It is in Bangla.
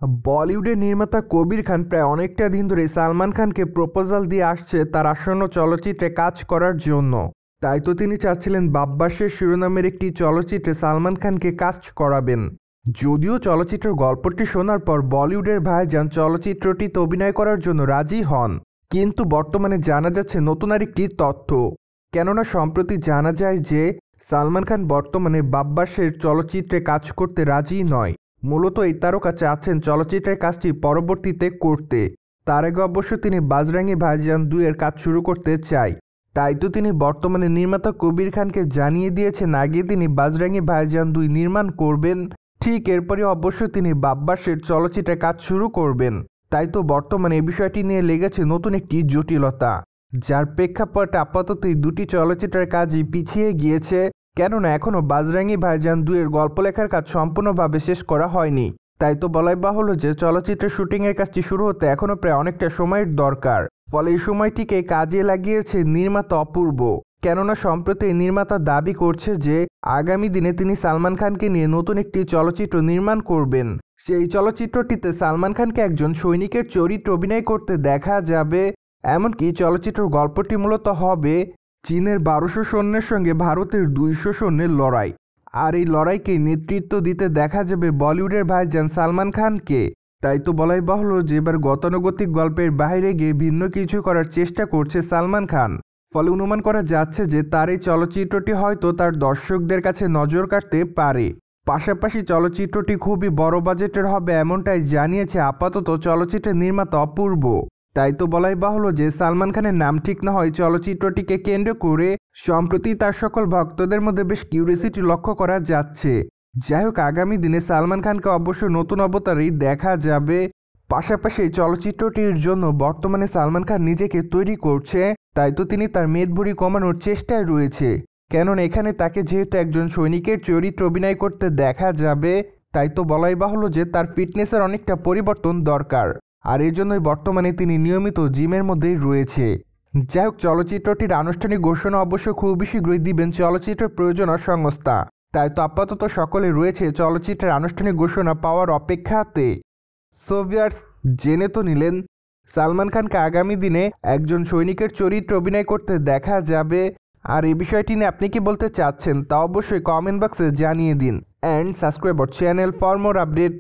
বলিউডের নির্মাতা কবির খান প্রায় অনেকটা দিন ধরে সালমান খানকে প্রপোজাল দিয়ে আসছে তার আসন্ন চলচ্চিত্রে কাজ করার জন্য। তাই তো তিনি চাচ্ছিলেন বাব্বাসের শিরোনামের একটি চলচ্চিত্রে সালমান খানকে কাজ করাবেন। যদিও চলচ্চিত্রের গল্পটি শোনার পর বলিউডের ভাইজান চলচ্চিত্রটিতে অভিনয় করার জন্য রাজি হন, কিন্তু বর্তমানে জানা যাচ্ছে নতুন আরেকটি তথ্য। কেননা সম্প্রতি জানা যায় যে সালমান খান বর্তমানে বাব্বাসের চলচ্চিত্রে কাজ করতে রাজি নয়। মূলত এই তারকা চাচ্ছেন চলচ্চিত্রের কাজটি পরবর্তীতে করতে। তার আগে অবশ্য তিনি বাজরাঙ্গি ভাইজান 2 এর কাজ শুরু করতে চায়। তাই তো তিনি বর্তমানে নির্মাতা কবির খানকে জানিয়ে দিয়েছেন আগে তিনি বাজরাঙ্গি ভাইজান 2 নির্মাণ করবেন, ঠিক এরপরই অবশ্য তিনি বাব্বাসের চলচ্চিত্রে কাজ শুরু করবেন। তাই তো বর্তমানে এই বিষয়টি নিয়ে লেগেছে নতুন একটি জটিলতা, যার প্রেক্ষাপটে আপাতত এই দুটি চলচ্চিত্রের কাজই পিছিয়ে গিয়েছে। কেননা এখনও বাজরাঙ্গি ভাইজান 2 এর গল্প লেখার কাজ সম্পূর্ণভাবে শেষ করা হয়নি। তাই তো বলাই বাহুল্য যে চলচ্চিত্রের শুটিংয়ের কাজটি শুরু হতে এখনও প্রায় অনেকটা সময়ের দরকার। ফলে এই সময়টিকে কাজে লাগিয়েছে নির্মাতা অপূর্ব। কেননা সম্প্রতি নির্মাতা দাবি করছে যে আগামী দিনে তিনি সালমান খানকে নিয়ে নতুন একটি চলচ্চিত্র নির্মাণ করবেন। সেই চলচ্চিত্রটিতে সালমান খানকে একজন সৈনিকের চরিত্রে অভিনয় করতে দেখা যাবে। এমনকি চলচ্চিত্রের গল্পটি মূলত হবে চীনের 1200 সৈন্যের সঙ্গে ভারতের 200 সৈন্যের লড়াই। আর এই লড়াইকে নেতৃত্ব দিতে দেখা যাবে বলিউডের ভাইজান সালমান খানকে। তাই তো বলাই বাহুল্য যে এবার গতানুগতিক গল্পের বাইরে গিয়ে ভিন্ন কিছু করার চেষ্টা করছে সালমান খান। ফলে অনুমান করা যাচ্ছে যে তার এই চলচ্চিত্রটি হয়তো তার দর্শকদের কাছে নজর কাটতে পারে। পাশাপাশি চলচ্চিত্রটি খুবই বড় বাজেটের হবে এমনটাই জানিয়েছে আপাতত চলচ্চিত্রের নির্মাতা অপূর্ব। তাই তো বলাই বাহুল্য যে সালমান খানের নাম ঠিক না হয় চলচ্চিত্রটিকে কেন্দ্র করে সম্প্রতি তার সকল ভক্তদের মধ্যে বেশ কিউরিওসিটি লক্ষ্য করা যাচ্ছে। যাই হোক, আগামী দিনে সালমান খানকে অবশ্য নতুন অবতারেই দেখা যাবে। পাশাপাশি এই চলচ্চিত্রটির জন্য বর্তমানে সালমান খান নিজেকে তৈরি করছে। তাই তো তিনি তার মেদ ভুঁড়ি কমানোর চেষ্টায় রয়েছে। কেননা এখানে তাকে যেহেতু একজন সৈনিকের চরিত্রে অভিনয় করতে দেখা যাবে, তাই তো বলাই বাহুল্য যে তার ফিটনেসের অনেকটা পরিবর্তন দরকার। আর এই জন্যই বর্তমানে তিনি নিয়মিত জিমের মধ্যেই রয়েছে। যাই হোক, চলচ্চিত্রটির আনুষ্ঠানিক ঘোষণা অবশ্য খুব শীঘ্রই দিবেন চলচ্চিত্রের প্রযোজনা সংস্থা। তাই তো আপাতত সকলে রয়েছে চলচ্চিত্রের আনুষ্ঠানিক ঘোষণা পাওয়ার অপেক্ষাতে। সো ভিউয়ার্স, জেনে তো নিলেন সালমান খানকে আগামী দিনে একজন সৈনিকের চরিত্রে অভিনয় করতে দেখা যাবে। আর এই বিষয়টি নিয়ে আপনি কি বলতে চাচ্ছেন তা অবশ্যই কমেন্ট বক্সে জানিয়ে দিন। And subscribe our channel for more update.